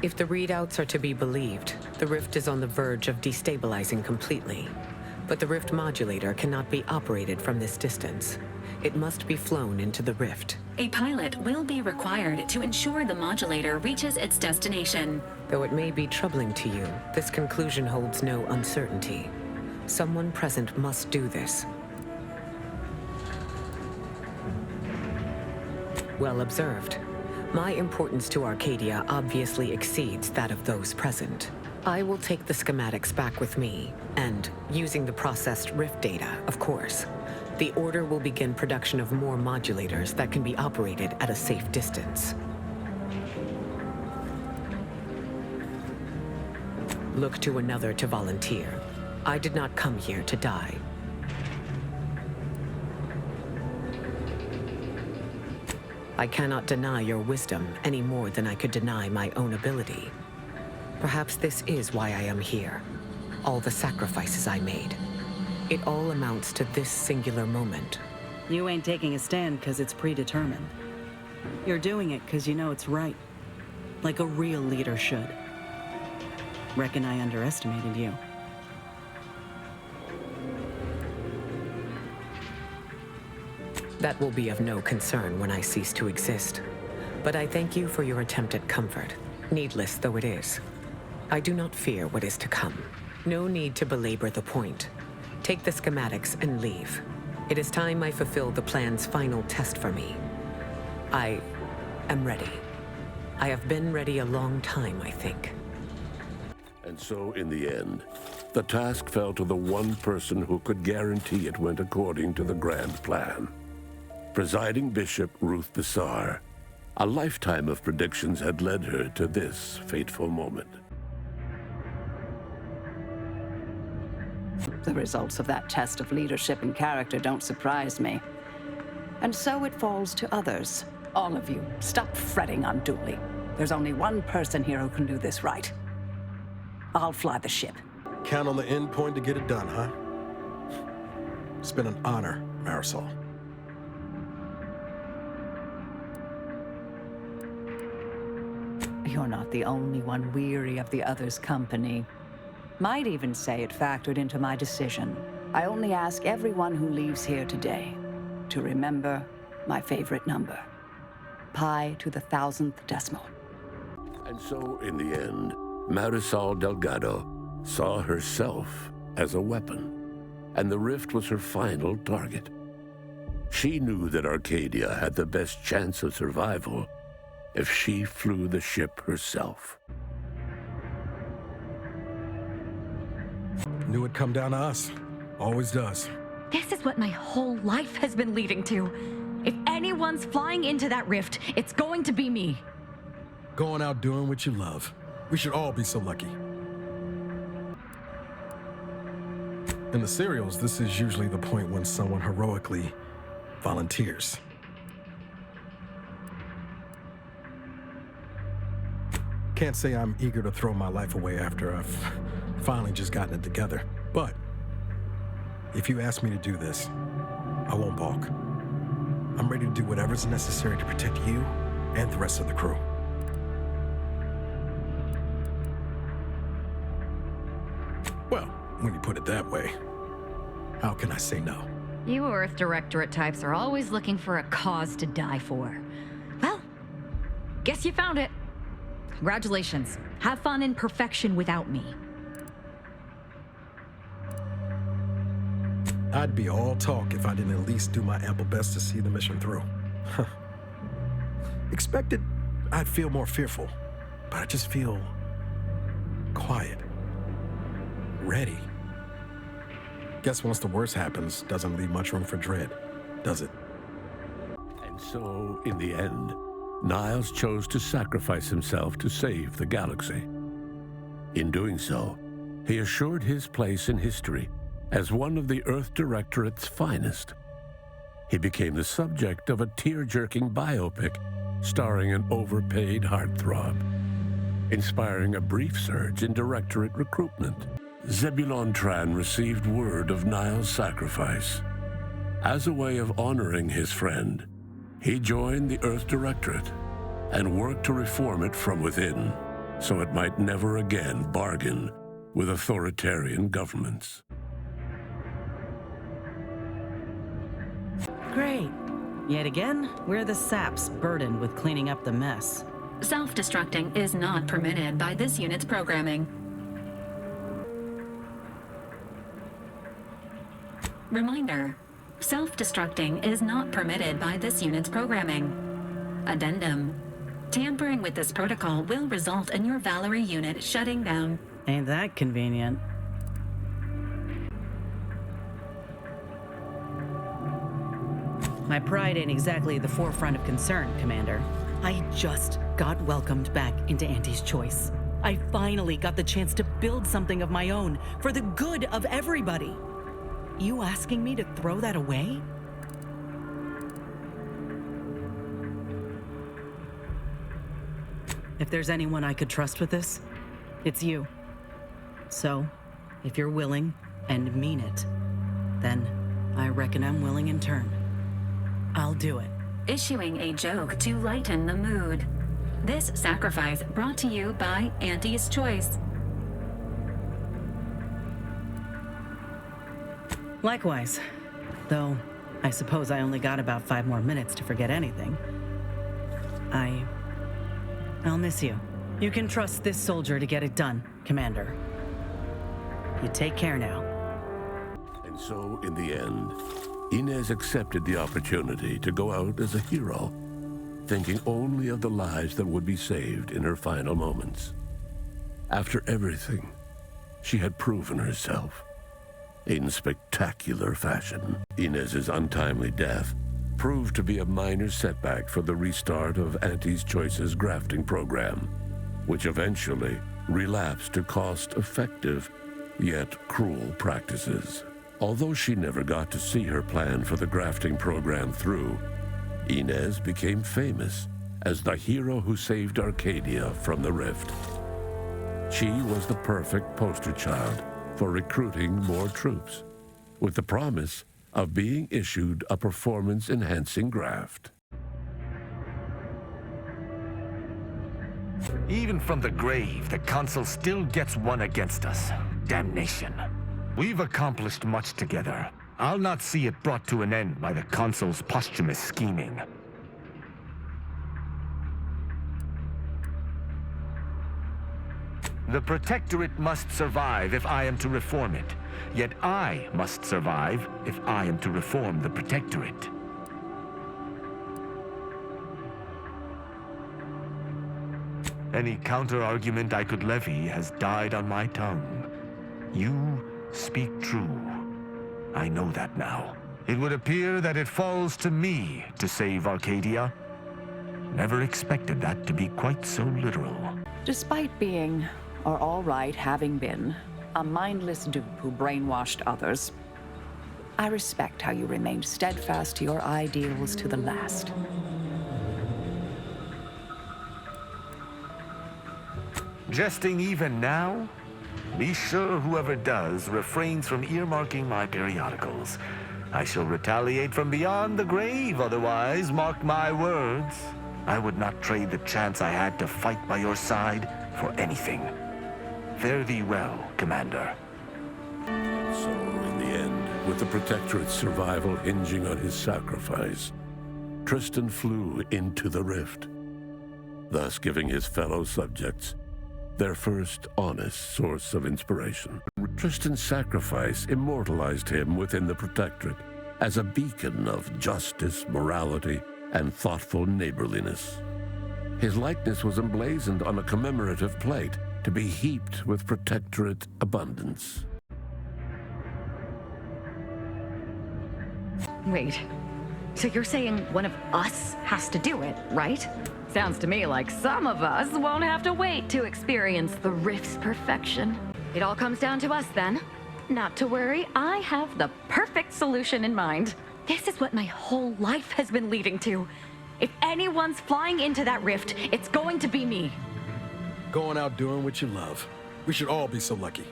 If the readouts are to be believed, the rift is on the verge of destabilizing completely. But the rift modulator cannot be operated from this distance. It must be flown into the rift. A pilot will be required to ensure the modulator reaches its destination. Though it may be troubling to you, this conclusion holds no uncertainty. Someone present must do this. Well observed. My importance to Arcadia obviously exceeds that of those present. I will take the schematics back with me, and, using the processed rift data, of course, the Order will begin production of more modulators that can be operated at a safe distance. Look to another to volunteer. I did not come here to die. I cannot deny your wisdom any more than I could deny my own ability. Perhaps this is why I am here. All the sacrifices I made. It all amounts to this singular moment. You ain't taking a stand because it's predetermined. You're doing it because you know it's right. Like a real leader should. Reckon I underestimated you. That will be of no concern when I cease to exist. But I thank you for your attempt at comfort, needless though it is. I do not fear what is to come. No need to belabor the point. Take the schematics and leave. It is time I fulfill the plan's final test for me. I am ready. I have been ready a long time, I think. And so, in the end, the task fell to the one person who could guarantee it went according to the grand plan. Presiding Bishop Ruth Bissar. A lifetime of predictions had led her to this fateful moment. The results of that test of leadership and character don't surprise me. And so it falls to others. All of you, stop fretting unduly. There's only one person here who can do this right. I'll fly the ship. Count on the end point to get it done, huh? It's been an honor, Marison. You're not the only one weary of the other's company. Might even say it factored into my decision. I only ask everyone who leaves here today to remember my favorite number. Pi to the 1000th decimal. And so, in the end, Marison Delgado saw herself as a weapon, and the rift was her final target. She knew that Arcadia had the best chance of survival if she flew the ship herself. Knew it'd come down to us. Always does. This is what my whole life has been leading to. If anyone's flying into that rift, it's going to be me. Going out doing what you love. We should all be so lucky. In the serials, this is usually the point when someone heroically volunteers. Can't say I'm eager to throw my life away after I've finally just gotten it together. But if you ask me to do this, I won't balk. I'm ready to do whatever's necessary to protect you and the rest of the crew. Well, when you put it that way, how can I say no? You Earth Directorate types are always looking for a cause to die for. Well, guess you found it. Congratulations. Have fun in perfection without me. I'd be all talk if I didn't at least do my ample best to see the mission through. Expected I'd feel more fearful, but I just feel quiet, ready. Guess once the worst happens, doesn't leave much room for dread, does it? And so, in the end, Niles chose to sacrifice himself to save the galaxy. In doing so, he assured his place in history as one of the Earth Directorate's finest. He became the subject of a tear-jerking biopic starring an overpaid heartthrob, inspiring a brief surge in Directorate recruitment. Zebulon Tran received word of Niles' sacrifice. As a way of honoring his friend, he joined the Earth Directorate and worked to reform it from within. so it might never again bargain with authoritarian governments. Great. Yet again, we're the saps burdened with cleaning up the mess. Self-destructing is not permitted by this unit's programming. Reminder: self-destructing is not permitted by this unit's programming. Addendum: tampering with this protocol will result in your VALERIE unit shutting down. Ain't that convenient? My pride ain't exactly the forefront of concern, Commander. I just got welcomed back into Auntie's Choice. I finally got the chance to build something of my own for the good of everybody. You asking me to throw that away? If there's anyone I could trust with this, it's you. So, if you're willing and mean it, then I reckon I'm willing in turn. I'll do it. Issuing a joke to lighten the mood. This sacrifice brought to you by Auntie's Choice. Likewise. Though, I suppose I only got about 5 more minutes to forget anything. I'll miss you. You can trust this soldier to get it done, Commander. You take care now. And so, in the end, Inez accepted the opportunity to go out as a hero, thinking only of the lives that would be saved in her final moments. After everything, she had proven herself in spectacular fashion. Inez's untimely death proved to be a minor setback for the restart of Auntie's Choice's grafting program, which eventually relapsed to cost-effective, yet cruel practices. Although she never got to see her plan for the grafting program through, Inez became famous as the hero who saved Arcadia from the rift. She was the perfect poster child for recruiting more troops, with the promise of being issued a performance-enhancing graft. Even from the grave, the Consul still gets one against us. Damnation. We've accomplished much together. I'll not see it brought to an end by the Consul's posthumous scheming. The Protectorate must survive if I am to reform it. Yet I must survive if I am to reform the Protectorate. Any counter-argument I could levy has died on my tongue. You speak true. I know that now. It would appear that it falls to me to save Arcadia. Never expected that to be quite so literal. Despite being, or all right having been, a mindless dupe who brainwashed others, I respect how you remained steadfast to your ideals to the last. Jesting even now? Be sure whoever does refrains from earmarking my periodicals. I shall retaliate from beyond the grave, otherwise, mark my words. I would not trade the chance I had to fight by your side for anything. Fare thee well, Commander. So, in the end, with the Protectorate's survival hinging on his sacrifice, Tristan flew into the rift, thus giving his fellow subjects their first honest source of inspiration. Tristan's sacrifice immortalized him within the Protectorate as a beacon of justice, morality, and thoughtful neighborliness. His likeness was emblazoned on a commemorative plate to be heaped with Protectorate abundance. Wait, so you're saying one of us has to do it, right? Sounds to me like some of us won't have to wait to experience the Rift's perfection. It all comes down to us then. Not to worry, I have the perfect solution in mind. This is what my whole life has been leading to. If anyone's flying into that rift, it's going to be me. Going out doing what you love. We should all be so lucky.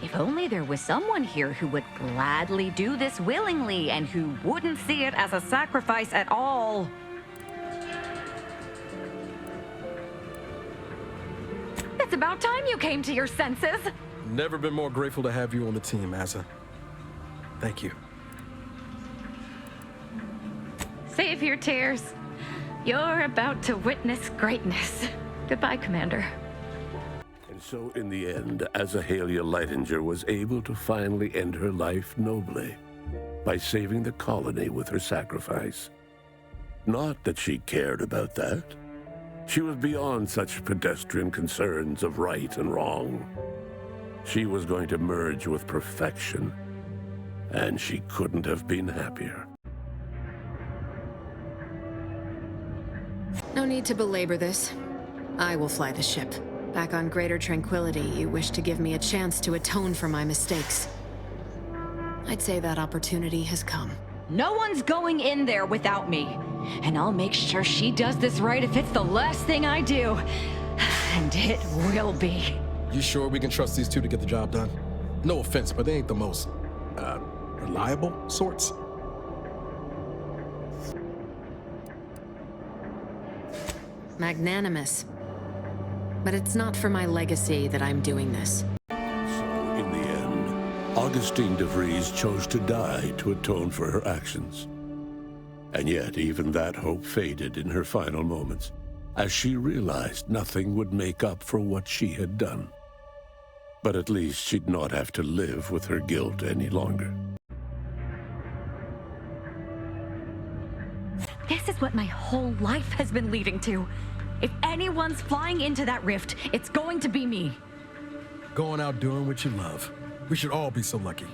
If only there was someone here who would gladly do this willingly and who wouldn't see it as a sacrifice at all. It's about time you came to your senses. Never been more grateful to have you on the team, Asa. Thank you. Save your tears. You're about to witness greatness. Goodbye, Commander. And so in the end, Azahalia Lightinger was able to finally end her life nobly by saving the colony with her sacrifice. Not that she cared about that. She was beyond such pedestrian concerns of right and wrong. She was going to merge with perfection, and she couldn't have been happier. No need to belabor this. I will fly the ship. Back on Greater Tranquility, you wish to give me a chance to atone for my mistakes. I'd say that opportunity has come. No one's going in there without me. And I'll make sure she does this right if it's the last thing I do. And it will be. You sure we can trust these two to get the job done? No offense, but they ain't the most, reliable sorts. Magnanimous. But it's not for my legacy that I'm doing this. So, in the end, Augustine de Vries chose to die to atone for her actions. And yet, even that hope faded in her final moments, as she realized nothing would make up for what she had done. But at least she'd not have to live with her guilt any longer. This is what my whole life has been leading to. If anyone's flying into that rift, it's going to be me. Going out doing what you love. We should all be so lucky.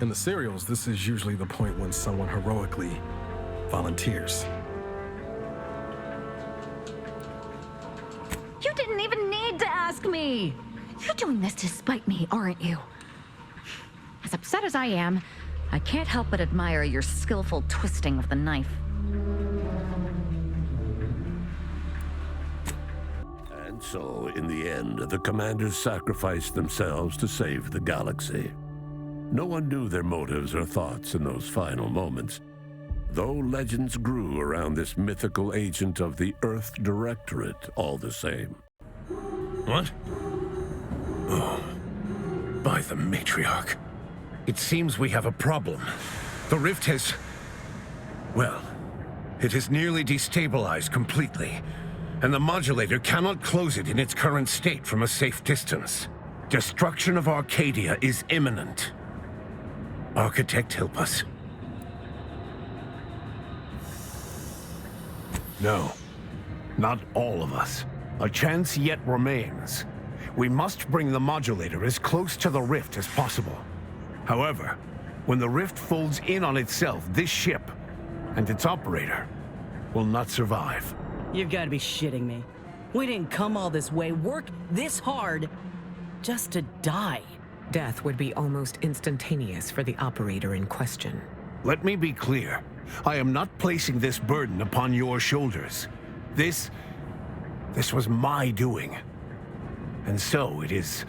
In the serials, this is usually the point when someone heroically volunteers. You didn't even need to ask me. You're doing this to spite me, aren't you? As upset as I am, I can't help but admire your skillful twisting of the knife. And so, in the end, the commanders sacrificed themselves to save the galaxy. No one knew their motives or thoughts in those final moments, though legends grew around this mythical agent of the Earth Directorate all the same. What? Oh, by the matriarch. It seems we have a problem. The rift has... well, it has nearly destabilized completely, and the modulator cannot close it in its current state from a safe distance. Destruction of Arcadia is imminent. Architect, help us. No, not all of us. A chance yet remains. We must bring the modulator as close to the rift as possible. However, when the rift folds in on itself, this ship and its operator will not survive. You've got to be shitting me. We didn't come all this way, work this hard, just to die. Death would be almost instantaneous for the operator in question. Let me be clear. I am not placing this burden upon your shoulders. This was my doing. And so it is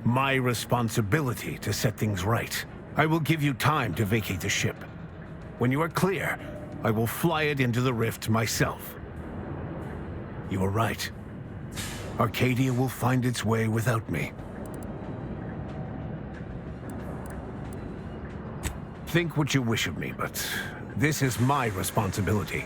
my responsibility to set things right. I will give you time to vacate the ship. When you are clear, I will fly it into the rift myself. You are right. Arcadia will find its way without me. Think what you wish of me, but this is my responsibility.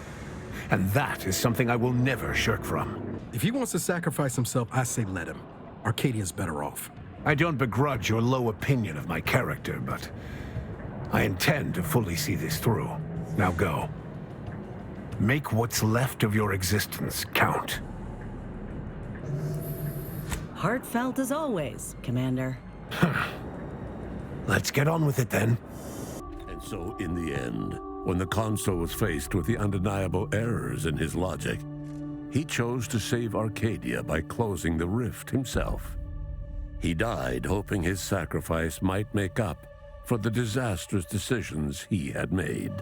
And that is something I will never shirk from. If he wants to sacrifice himself, I say let him. Arcadia's better off. I don't begrudge your low opinion of my character, but I intend to fully see this through. Now go. Make what's left of your existence count. Heartfelt as always, Commander. Let's get on with it then. And so, in the end, when the Consul was faced with the undeniable errors in his logic, he chose to save Arcadia by closing the rift himself. He died hoping his sacrifice might make up for the disastrous decisions he had made.